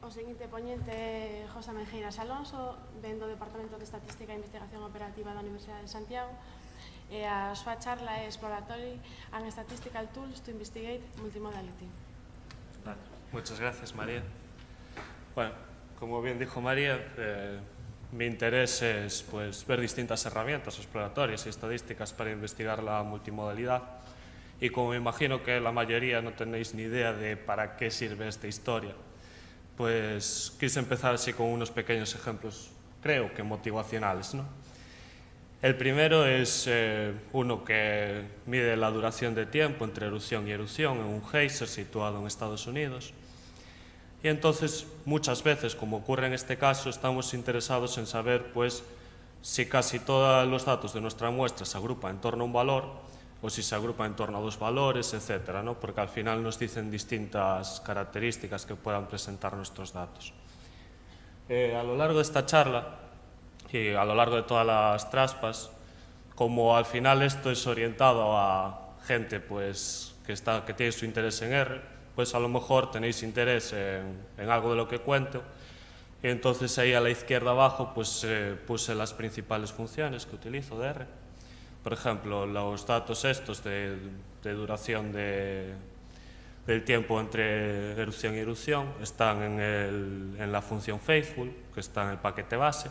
O seguinte poñente é José Menjeiras Alonso, ven do Departamento de Estatística e Investigación Operativa da Universidade de Santiago, e a súa charla é Exploratory and Statistical Tools to Investigate Multimodality. Vale. Muchas gracias, María. Bueno, como bien dijo María, mi interés es ver distintas herramientas exploratorias y estadísticas para investigar la multimodalidad. Y como me imagino que la mayoría no tenéis ni idea de para qué sirve esta historia, pues quise empezar así con unos pequeños ejemplos, creo que motivacionales, ¿no? El primero es uno que mide la duración de tiempo entre erupción y erupción en un geyser situado en Estados Unidos. Y entonces, muchas veces, como ocurre en este caso, estamos interesados en saber pues, si casi todos los datos de nuestra muestra se agrupan en torno a un valor o si se agrupan en torno a dos valores, etcétera, ¿no? Porque al final nos dicen distintas características que puedan presentar nuestros datos. A lo largo de esta charla y a lo largo de todas las traspas, como al final esto es orientado a gente pues, que tiene su interés en R, pues a lo mejor tenéis interés en algo de lo que cuento, y entonces ahí a la izquierda abajo pues, puse las principales funciones que utilizo de R. Por ejemplo, los datos estos de duración del tiempo entre erupción y erupción están en la función faithful, que está en el paquete base.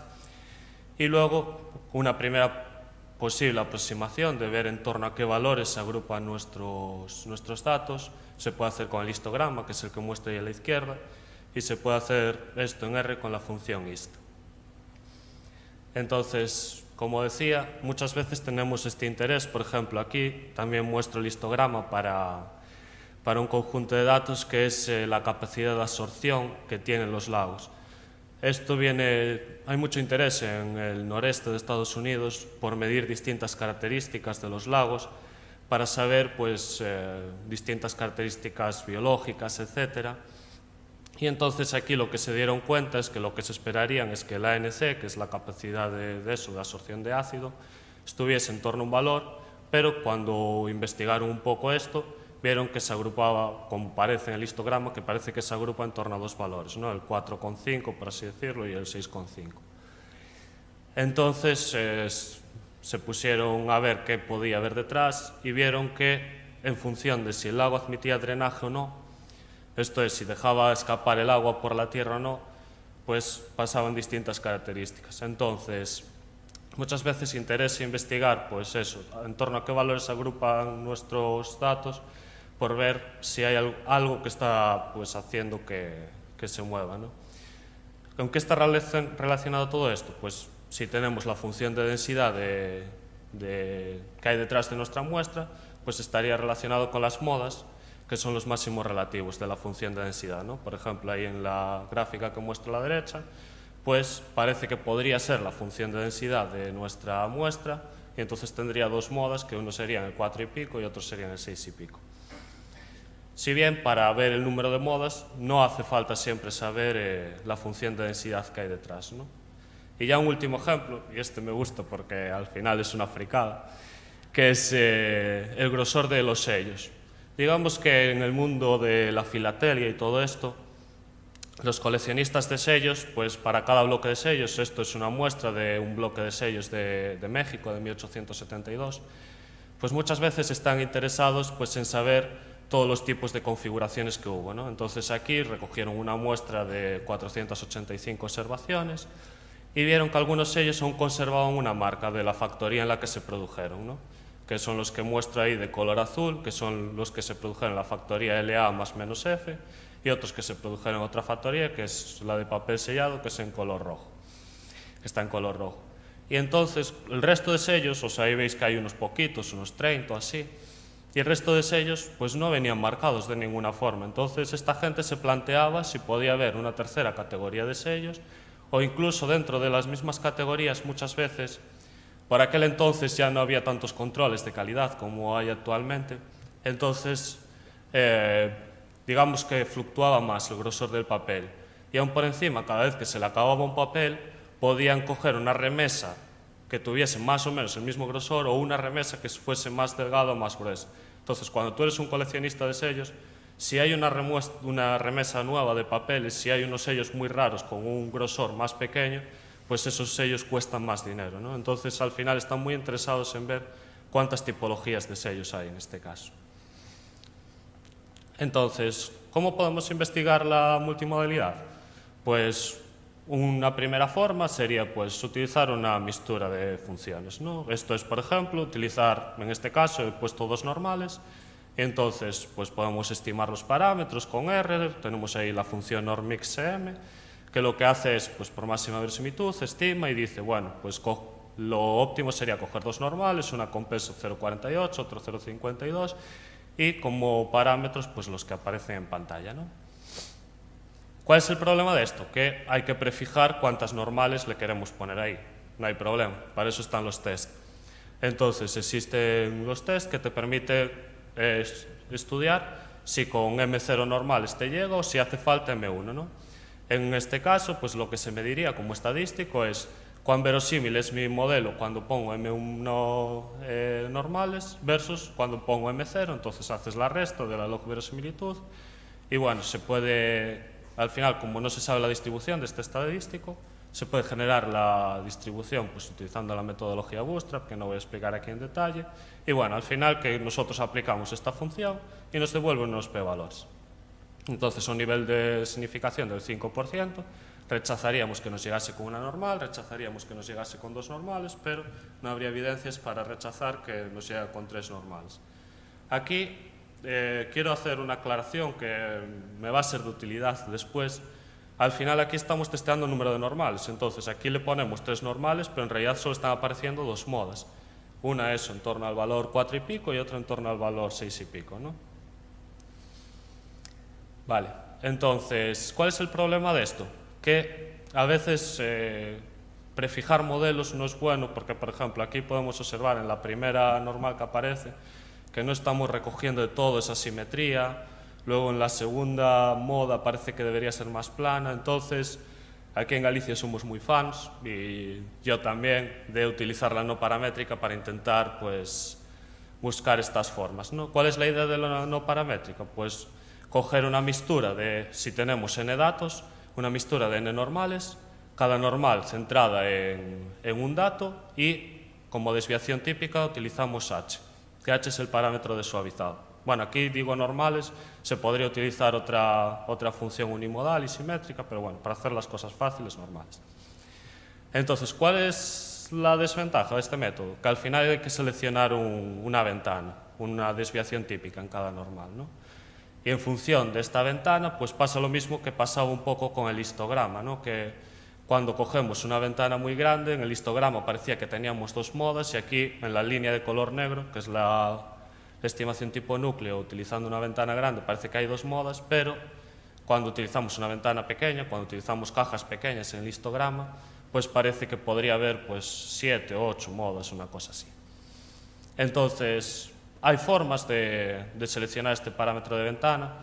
Y luego, una primera posible aproximación de ver en torno a qué valores se agrupan nuestros datos, se puede hacer con el histograma, que es el que muestro ahí a la izquierda, y se puede hacer esto en R con la función hist. Entonces, como decía, muchas veces tenemos este interés. Por ejemplo, aquí también muestro el histograma para un conjunto de datos que es la capacidad de absorción que tienen los lagos. Hay mucho interés en el noreste de Estados Unidos por medir distintas características de los lagos para saber pues, distintas características biológicas, etcétera. Y entonces aquí lo que se dieron cuenta es que lo que se esperarían es que el ANC, que es la capacidad de absorción de ácido, estuviese en torno a un valor, pero cuando investigaron un poco esto, vieron que se agrupaba, como parece en el histograma, que parece que se agrupa en torno a dos valores, ¿no? El 4,5, por así decirlo, y el 6,5. Entonces se pusieron a ver qué podía haber detrás y vieron que en función de si el lago admitía drenaje o no, esto es, si dejaba escapar el agua por la tierra o no, pues pasaban distintas características. Entonces, muchas veces interesa investigar, pues eso, en torno a qué valores se agrupan nuestros datos, por ver si hay algo que está pues, haciendo que se mueva, ¿no? ¿Con qué está relacionado todo esto? Pues si tenemos la función de densidad que hay detrás de nuestra muestra, pues estaría relacionado con las modas, que son los máximos relativos de la función de densidad, ¿no? Por ejemplo, ahí en la gráfica que muestro a la derecha, pues parece que podría ser la función de densidad de nuestra muestra, y entonces tendría dos modas, que uno sería el 4 y pico y otro sería el 6 y pico. Si bien para ver el número de modas no hace falta siempre saber la función de densidad que hay detrás, ¿no? Y ya un último ejemplo, y este me gusta porque al final es una fricada, que es el grosor de los sellos. Digamos que en el mundo de la filatelia y todo esto, los coleccionistas de sellos, pues para cada bloque de sellos, esto es una muestra de un bloque de sellos de México de 1872, pues muchas veces están interesados pues, en saber todos los tipos de configuraciones que hubo, ¿no? Entonces aquí recogieron una muestra de 485 observaciones y vieron que algunos sellos aún conservaban una marca de la factoría en la que se produjeron, ¿no? Que son los que muestro ahí de color azul, que son los que se produjeron en la factoría LA más menos F, y otros que se produjeron en otra factoría, que es la de papel sellado, que es en color rojo, que está en color rojo. Y entonces, el resto de sellos, o sea, ahí veis que hay unos poquitos, unos 30 o así, y el resto de sellos, pues no venían marcados de ninguna forma. Entonces, esta gente se planteaba si podía haber una tercera categoría de sellos, o incluso dentro de las mismas categorías, muchas veces, por aquel entonces ya no había tantos controles de calidad como hay actualmente, entonces digamos que fluctuaba más el grosor del papel. Y aún por encima, cada vez que se le acababa un papel, podían coger una remesa que tuviese más o menos el mismo grosor o una remesa que fuese más delgada o más gruesa. Entonces, cuando tú eres un coleccionista de sellos, Si hay una remesa nueva de papeles, si hay unos sellos muy raros con un grosor más pequeño, pues esos sellos cuestan más dinero, ¿no? Entonces, al final están muy interesados en ver cuántas tipologías de sellos hay en este caso. Entonces, ¿cómo podemos investigar la multimodalidad? Pues una primera forma sería pues, utilizar una mixtura de funciones, ¿no? Esto es, por ejemplo, utilizar, en este caso he puesto dos normales, y entonces pues, podemos estimar los parámetros con R, tenemos ahí la función normxm, que lo que hace es, pues, por máxima verosimilitud, estima y dice, bueno, pues lo óptimo sería coger dos normales, una con peso 0,48, otro 0,52, y como parámetros pues, los que aparecen en pantalla, ¿no? ¿Cuál es el problema de esto? Que hay que prefijar cuántas normales le queremos poner ahí. No hay problema, para eso están los test. Entonces, existen los test que te permiten estudiar si con M0 normales te llega o si hace falta M1, ¿no? En este caso, pues lo que se mediría como estadístico es cuán verosímil es mi modelo cuando pongo M1 normales versus cuando pongo M0, entonces haces la resta de la log verosimilitud y bueno, se puede... Al final, como no se sabe la distribución de este estadístico, se puede generar la distribución pues, utilizando la metodología Bootstrap, que no voy a explicar aquí en detalle. Y bueno, al final que nosotros aplicamos esta función y nos devuelve unos p-valores. Entonces, a un nivel de significación del 5%, rechazaríamos que nos llegase con una normal, rechazaríamos que nos llegase con dos normales, pero no habría evidencias para rechazar que nos llegue con tres normales. Aquí quiero hacer una aclaración que me va a ser de utilidad después. Al final aquí estamos testeando el número de normales, entonces aquí le ponemos tres normales, pero en realidad solo están apareciendo dos modas. Una es en torno al valor 4 y pico y otra en torno al valor 6 y pico, ¿no? Vale, entonces, ¿cuál es el problema de esto? Que a veces prefijar modelos no es bueno porque, por ejemplo, aquí podemos observar en la primera normal que aparece que no estamos recogiendo de todo esa simetría, luego en la segunda moda parece que debería ser más plana, entonces aquí en Galicia somos muy fans y yo también de utilizar la no paramétrica para intentar pues, buscar estas formas, ¿no? ¿Cuál es la idea de la no paramétrica? Pues coger una mixtura de, si tenemos n datos, una mixtura de n normales, cada normal centrada en un dato y como desviación típica utilizamos h, que h es el parámetro de suavizado. Bueno, aquí digo normales, se podría utilizar otra función unimodal y simétrica, pero bueno, para hacer las cosas fáciles, normales. Entonces, ¿cuál es la desventaja de este método? Que al final hay que seleccionar una ventana, una desviación típica en cada normal, ¿no? Y en función de esta ventana, pues pasa lo mismo que pasaba un poco con el histograma, ¿no? Que cuando cogemos una ventana muy grande, en el histograma parecía que teníamos dos modas y aquí en la línea de color negro, que es la estimación tipo núcleo, utilizando una ventana grande, parece que hay dos modas, pero cuando utilizamos una ventana pequeña, cuando utilizamos cajas pequeñas en el histograma, pues parece que podría haber pues 7 o 8 modas, una cosa así. Entonces, hay formas de seleccionar este parámetro de ventana,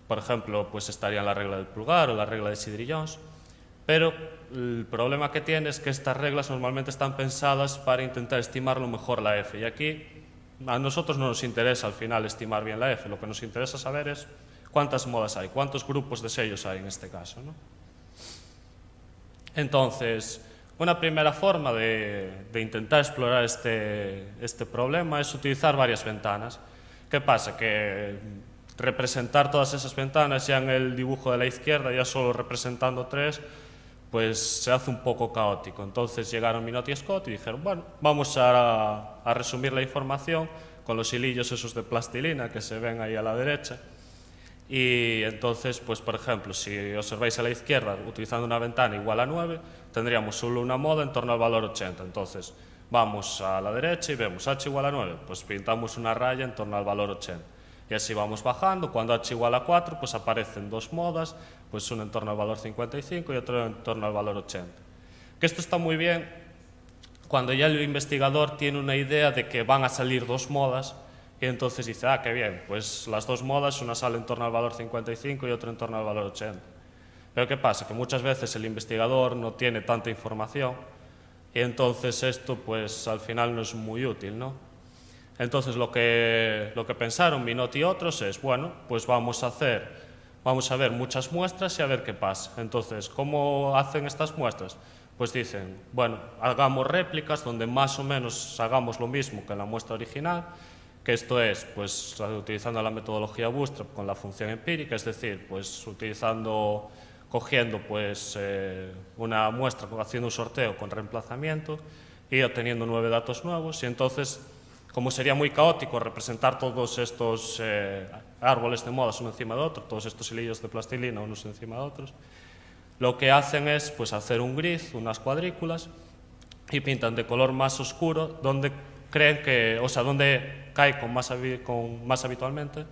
por ejemplo, pues estaría la regla del pulgar o la regla de Sidri-Jones, pero el problema que tiene es que estas reglas normalmente están pensadas para intentar estimar lo mejor la f, y aquí a nosotros no nos interesa al final estimar bien la f, lo que nos interesa saber es cuántas modas hay, cuántos grupos de sellos hay en este caso, ¿no? Entonces, una primera forma de intentar explorar este problema es utilizar varias ventanas. ¿Qué pasa? Que representar todas esas ventanas ya en el dibujo de la izquierda, ya solo representando tres, pues se hace un poco caótico. Entonces llegaron Minotti y Scott y dijeron, bueno, vamos a resumir la información con los hilillos esos de plastilina que se ven ahí a la derecha. Y entonces, pues por ejemplo, si observáis a la izquierda, utilizando una ventana igual a 9, tendríamos solo una moda en torno al valor 80. Entonces, vamos a la derecha y vemos h igual a 9, pues pintamos una raya en torno al valor 80. Y así vamos bajando, cuando h igual a 4, pues aparecen dos modas, pues una en torno al valor 55 y otra en torno al valor 80. Que esto está muy bien cuando ya el investigador tiene una idea de que van a salir dos modas y entonces dice, ah, qué bien, pues las dos modas, una sale en torno al valor 55 y otra en torno al valor 80. Pero ¿qué pasa? Que muchas veces el investigador no tiene tanta información y entonces esto pues al final no es muy útil, ¿no? Entonces lo que pensaron Minot y otros es, bueno, pues vamos a ver muchas muestras y a ver qué pasa. Entonces, ¿cómo hacen estas muestras? Pues dicen, bueno, hagamos réplicas donde más o menos hagamos lo mismo que en la muestra original, que esto es, pues, utilizando la metodología Bootstrap con la función empírica, es decir, pues, cogiendo, pues, una muestra, haciendo un sorteo con reemplazamiento y obteniendo 9 datos nuevos, y entonces, como sería muy caótico representar todos estos árboles de modas uno encima de otro, todos estos hilillos de plastilina unos encima de otros, lo que hacen es, pues, hacer un grid, unas cuadrículas, y pintan de color más oscuro donde creen que, o sea, donde cae con más habitualmente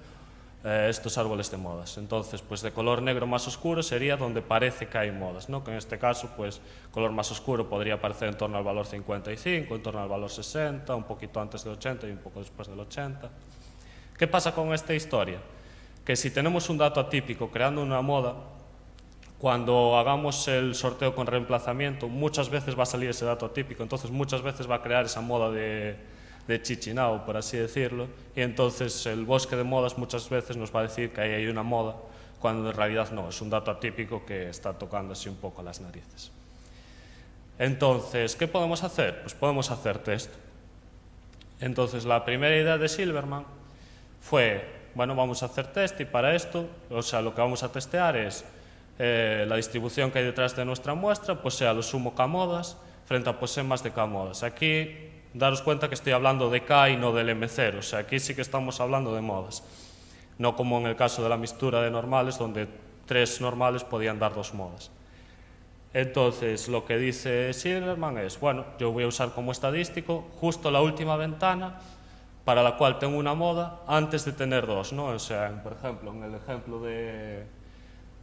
estos árboles de modas. Entonces, pues de color negro más oscuro sería donde parece que hay modas, ¿no? Que en este caso, pues, color más oscuro podría aparecer en torno al valor 55, en torno al valor 60, un poquito antes del 80 y un poco después del 80. ¿Qué pasa con esta historia? Que si tenemos un dato atípico creando una moda, cuando hagamos el sorteo con reemplazamiento, muchas veces va a salir ese dato atípico, entonces muchas veces va a crear esa moda de Chichinabo, por así decirlo, y entonces el bosque de modas muchas veces nos va a decir que ahí hay una moda, cuando en realidad no, es un dato atípico que está tocando así un poco las narices. Entonces, ¿qué podemos hacer? Pues podemos hacer test. Entonces, la primera idea de Silverman fue, bueno, vamos a hacer test y para esto, o sea, lo que vamos a testear es la distribución que hay detrás de nuestra muestra, pues sea lo sumo K-modas frente a pues más de K-modas. Aquí, daros cuenta que estoy hablando de K y no del M0, o sea, aquí sí que estamos hablando de modas, no como en el caso de la mixtura de normales, donde 3 normales podían dar 2 modas. Entonces, lo que dice Silverman es, bueno, yo voy a usar como estadístico justo la última ventana para la cual tengo una moda antes de tener 2, ¿no? O sea, por ejemplo, en el ejemplo de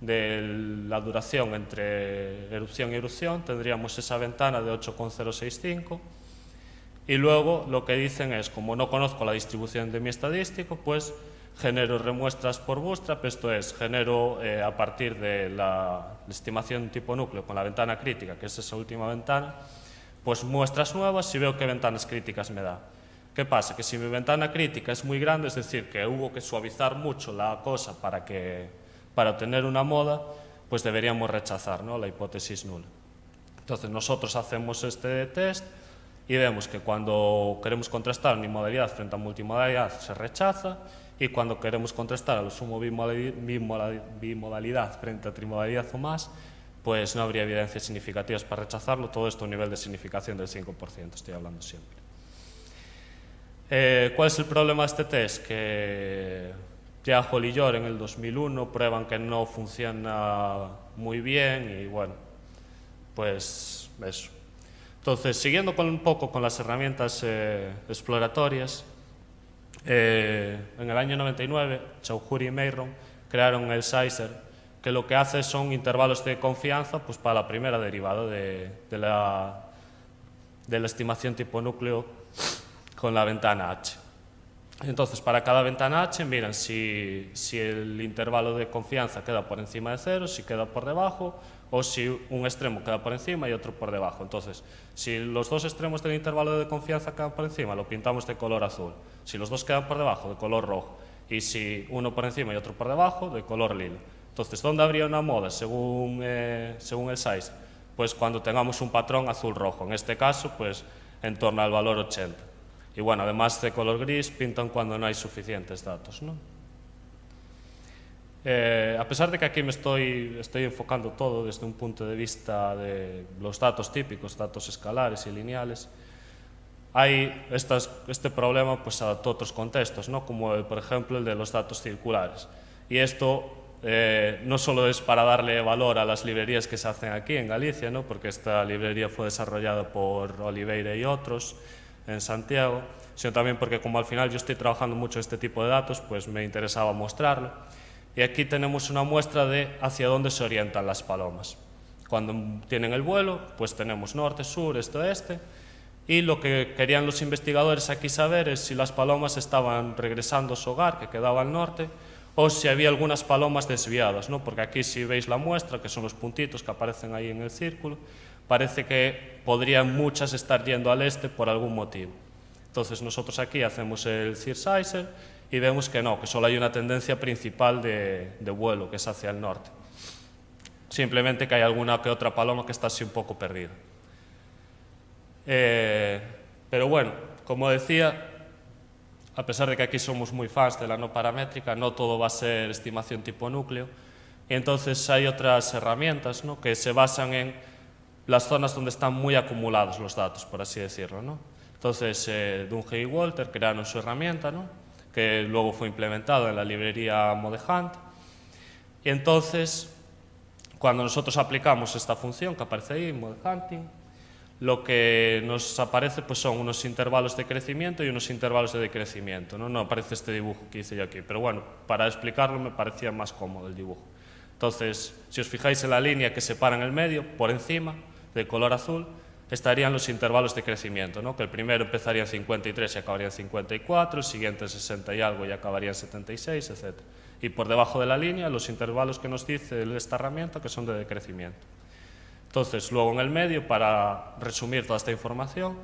la duración entre erupción y erupción, tendríamos esa ventana de 8,065, y luego lo que dicen es, como no conozco la distribución de mi estadístico, pues genero remuestras por Bootstrap, esto es, genero a partir de la estimación tipo núcleo con la ventana crítica, que es esa última ventana, pues muestras nuevas y veo qué ventanas críticas me da. ¿Qué pasa? Que si mi ventana crítica es muy grande, es decir, que hubo que suavizar mucho la cosa para obtener una moda, pues deberíamos rechazar, ¿no?, la hipótesis nula. Entonces nosotros hacemos este test y vemos que cuando queremos contrastar unimodalidad frente a multimodalidad se rechaza, y cuando queremos contrastar a lo sumo bimodalidad frente a trimodalidad o más, pues no habría evidencias significativas para rechazarlo. Todo esto a un nivel de significación del 5%, estoy hablando siempre. ¿Cuál es el problema de este test? Que ya Hall y Yor en el 2001 prueban que no funciona muy bien y bueno, pues eso. Entonces, siguiendo un poco con las herramientas exploratorias, en el año 99, Chowdhury y Meyron crearon el Sizer, que lo que hace son intervalos de confianza, pues, para la primera derivada de la estimación tipo núcleo con la ventana H. Entonces, para cada ventana H, miran si el intervalo de confianza queda por encima de 0, si queda por debajo, o si un extremo queda por encima y otro por debajo. Entonces, si los dos extremos del intervalo de confianza quedan por encima, lo pintamos de color azul. Si los dos quedan por debajo, de color rojo. Y si uno por encima y otro por debajo, de color lila. Entonces, ¿dónde habría una moda según el size? Pues cuando tengamos un patrón azul-rojo. En este caso, pues en torno al valor 80. Y bueno, además de color gris, pintan cuando no hay suficientes datos, ¿no? A pesar de que aquí me estoy enfocando todo desde un punto de vista de los datos típicos, datos escalares y lineales, hay este problema pues adaptado a otros contextos, ¿no? Como por ejemplo el de los datos circulares. Y esto no solo es para darle valor a las librerías que se hacen aquí en Galicia, ¿no? Porque esta librería fue desarrollada por Oliveira y otros en Santiago, sino también porque como al final yo estoy trabajando mucho este tipo de datos, pues me interesaba mostrarlo. Y aquí tenemos una muestra de hacia dónde se orientan las palomas. Cuando tienen el vuelo, pues tenemos norte, sur, este, oeste, y lo que querían los investigadores aquí saber es si las palomas estaban regresando a su hogar, que quedaba al norte, o si había algunas palomas desviadas, ¿no? Porque aquí si veis la muestra, que son los puntitos que aparecen ahí en el círculo, parece que podrían muchas estar yendo al este por algún motivo. Entonces nosotros aquí hacemos el Zeitgeist y vemos que no, que solo hay una tendencia principal de vuelo, que es hacia el norte. Simplemente que hay alguna que otra paloma que está así un poco perdida. Pero bueno, como decía, a pesar de que aquí somos muy fans de la no paramétrica, no todo va a ser estimación tipo núcleo. Y entonces hay otras herramientas, ¿no?, que se basan en las zonas donde están muy acumulados los datos, por así decirlo, ¿no? Entonces, Dunge y Walter crearon su herramienta, ¿no?, que luego fue implementada en la librería Modehunt. Y entonces, cuando nosotros aplicamos esta función que aparece ahí, Modehunting, lo que nos aparece pues son unos intervalos de crecimiento y unos intervalos de decrecimiento, ¿no? No aparece este dibujo que hice yo aquí, pero bueno, para explicarlo me parecía más cómodo el dibujo. Entonces, si os fijáis en la línea que separa en el medio, por encima, de color azul, estarían los intervalos de crecimiento, ¿no?, que el primero empezaría en 53 y acabaría en 54, el siguiente en 60 y algo y acabaría en 76, etc. Y por debajo de la línea, los intervalos que nos dice esta herramienta, que son de decrecimiento. Entonces, luego en el medio, para resumir toda esta información,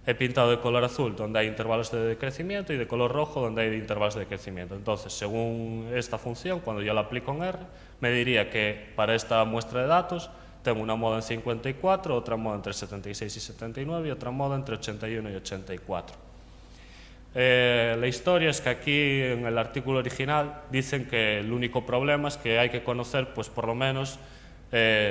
he pintado de color azul donde hay intervalos de decrecimiento y de color rojo donde hay intervalos de decrecimiento. Entonces, según esta función, cuando yo la aplico en R, me diría que para esta muestra de datos tengo una moda en 54, otra moda entre 76 y 79 y otra moda entre 81 y 84. La historia es que aquí en el artículo original dicen que el único problema es que hay que conocer, pues por lo menos,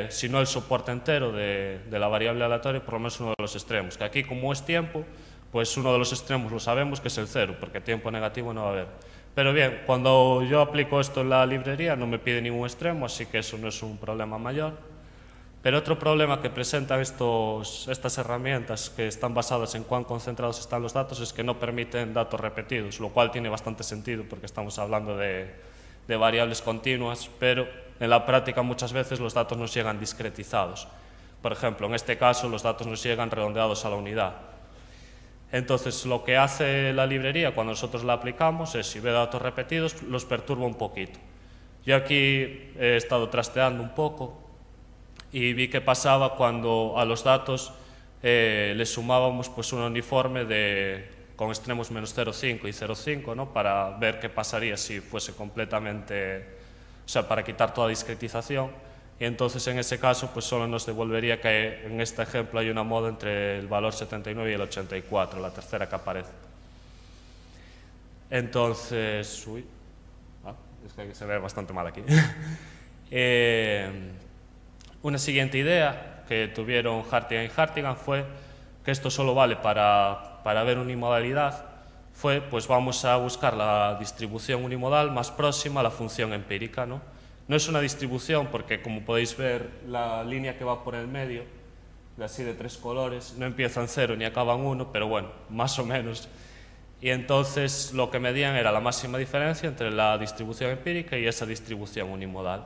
si no el soporte entero de la variable aleatoria, por lo menos uno de los extremos, que aquí como es tiempo, pues uno de los extremos lo sabemos que es el 0, porque tiempo negativo no va a haber. Pero bien, cuando yo aplico esto en la librería no me pide ningún extremo, así que eso no es un problema mayor. Pero otro problema que presentan estas herramientas que están basadas en cuán concentrados están los datos es que no permiten datos repetidos, lo cual tiene bastante sentido porque estamos hablando de variables continuas, pero en la práctica muchas veces los datos nos llegan discretizados. Por ejemplo, en este caso los datos nos llegan redondeados a la unidad. Entonces, lo que hace la librería cuando nosotros la aplicamos es, si ve datos repetidos, los perturba un poquito. Yo aquí he estado trasteando un poco y vi que pasaba cuando a los datos les sumábamos pues, un uniforme con extremos menos 0,5 y 0,5, ¿no?, para ver qué pasaría si fuese completamente, o sea, para quitar toda discretización. Y entonces en ese caso pues solo nos devolvería que en este ejemplo hay una moda entre el valor 79 y el 84, la tercera que aparece. Entonces, es que se ve bastante mal aquí. Una siguiente idea que tuvieron Hartigan y Hartigan fue que esto solo vale para ver unimodalidad, pues vamos a buscar la distribución unimodal más próxima a la función empírica, ¿no? No es una distribución porque, como podéis ver, la línea que va por el medio, así de 3 colores, no empieza en 0 ni acaba en 1, pero bueno, más o menos. Y entonces lo que medían era la máxima diferencia entre la distribución empírica y esa distribución unimodal.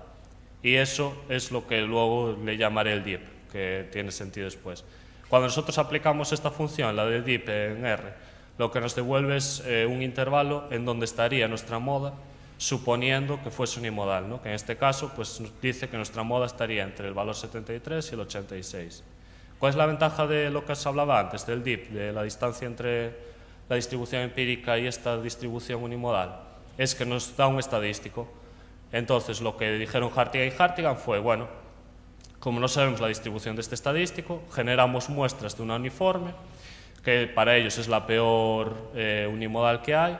Y eso es lo que luego le llamaré el DIP, que tiene sentido después. Cuando nosotros aplicamos esta función, la del DIP en R, lo que nos devuelve es un intervalo en donde estaría nuestra moda, suponiendo que fuese unimodal, ¿no?, que en este caso pues, nos dice que nuestra moda estaría entre el valor 73 y el 86. ¿Cuál es la ventaja de lo que os hablaba antes, del DIP, de la distancia entre la distribución empírica y esta distribución unimodal? Es que nos da un estadístico. Entonces, lo que dijeron Hartigan y Hartigan fue, bueno, como no sabemos la distribución de este estadístico, generamos muestras de una uniforme, que para ellos es la peor unimodal que hay,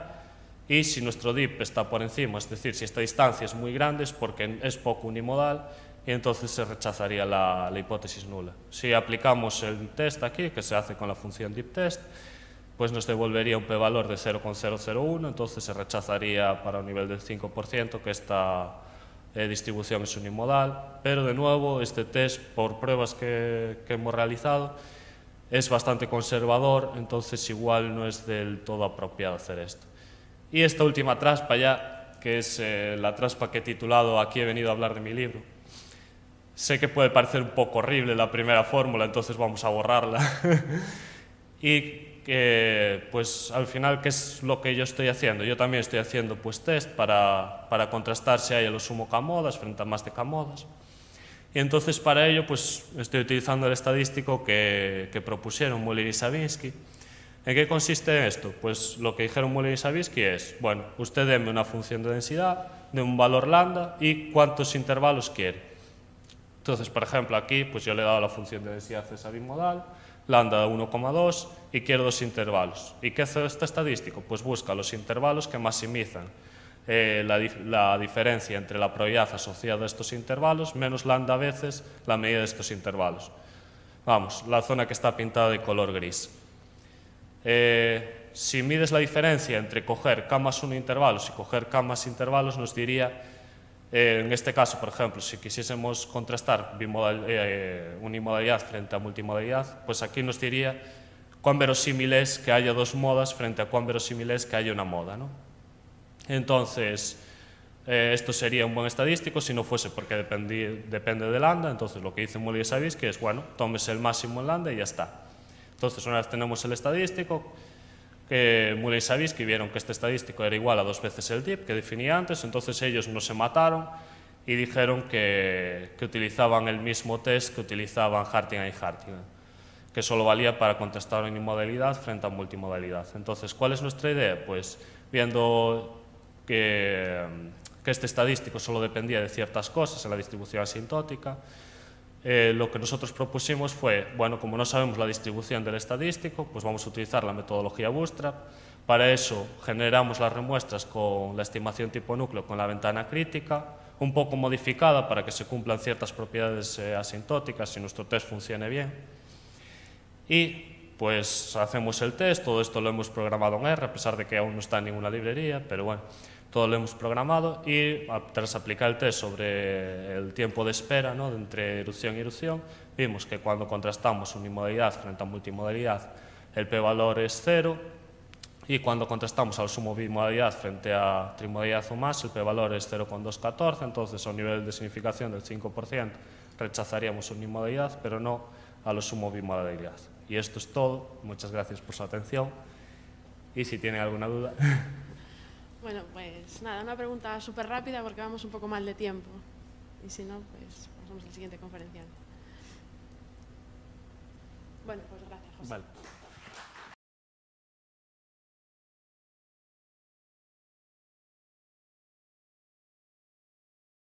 y si nuestro DIP está por encima, es decir, si esta distancia es muy grande, es porque es poco unimodal, y entonces se rechazaría la hipótesis nula. Si aplicamos el test aquí, que se hace con la función DIPTest, pues nos devolvería un p-valor de 0,001, entonces se rechazaría para un nivel del 5% que esta distribución es unimodal, pero de nuevo este test, por pruebas que hemos realizado, es bastante conservador, entonces igual no es del todo apropiado hacer esto. Y esta última traspa ya, que es la traspa que he titulado Aquí he venido a hablar de mi libro. Sé que puede parecer un poco horrible la primera fórmula, entonces vamos a borrarla. Y pues al final, ¿qué es lo que yo estoy haciendo? Yo también estoy haciendo pues test para contrastar si hay a lo sumo k-modas frente a más de k-modas. Y entonces para ello pues estoy utilizando el estadístico que propusieron Muller y Savinsky, ¿En qué consiste esto? Pues lo que dijeron Muller y Savitzky es, bueno, usted deme una función de densidad de un valor lambda y cuántos intervalos quiere. Entonces, por ejemplo, aquí pues yo le he dado la función de densidad esa bimodal, lambda 1,2 y quiero 2 intervalos. ¿Y qué hace este estadístico? Pues busca los intervalos que maximizan la diferencia entre la probabilidad asociada a estos intervalos menos lambda veces la medida de estos intervalos. Vamos, la zona que está pintada de color gris. Si mides la diferencia entre coger k más 1 intervalos y coger k más intervalos, nos diría, en este caso, por ejemplo, si quisiésemos contrastar unimodalidad frente a multimodalidad, pues aquí nos diría cuán verosímil es que haya dos modas frente a cuán verosímil es que haya una moda, ¿no? Entonces, esto sería un buen estadístico si no fuese porque depende de lambda. Entonces lo que dice Muller y Savitzky es, bueno, tómese el máximo en lambda y ya está. Entonces una vez tenemos el estadístico, que Muller y Savitzky vieron que este estadístico era igual a 2 veces el dip que definía antes, entonces ellos no se mataron y dijeron que utilizaban el mismo test que utilizaban Hartigan y Hartigan, que solo valía para contrastar unimodalidad frente a multimodalidad. Entonces, ¿cuál es nuestra idea? Pues viendo que este estadístico solo dependía de ciertas cosas en la distribución asintótica, lo que nosotros propusimos fue, bueno, como no sabemos la distribución del estadístico, pues vamos a utilizar la metodología Bootstrap. Para eso generamos las remuestras con la estimación tipo núcleo con la ventana crítica, un poco modificada para que se cumplan ciertas propiedades asintóticas y nuestro test funcione bien. Y pues hacemos el test, todo esto lo hemos programado en R, a pesar de que aún no está en ninguna librería, pero bueno, todo lo hemos programado y tras aplicar el test sobre el tiempo de espera, ¿no?, entre erupción y erupción, vimos que cuando contrastamos unimodalidad frente a multimodalidad, el p-valor es 0, y cuando contrastamos al sumo bimodalidad frente a trimodalidad o más, el p-valor es 0,214, entonces a un nivel de significación del 5% rechazaríamos unimodalidad, pero no a lo sumo bimodalidad. Y esto es todo. Muchas gracias por su atención. Y si tienen alguna duda. Bueno, pues nada, una pregunta súper rápida porque vamos un poco mal de tiempo. Y si no, pues pasamos a la siguiente conferencia. Bueno, pues gracias, José. Vale.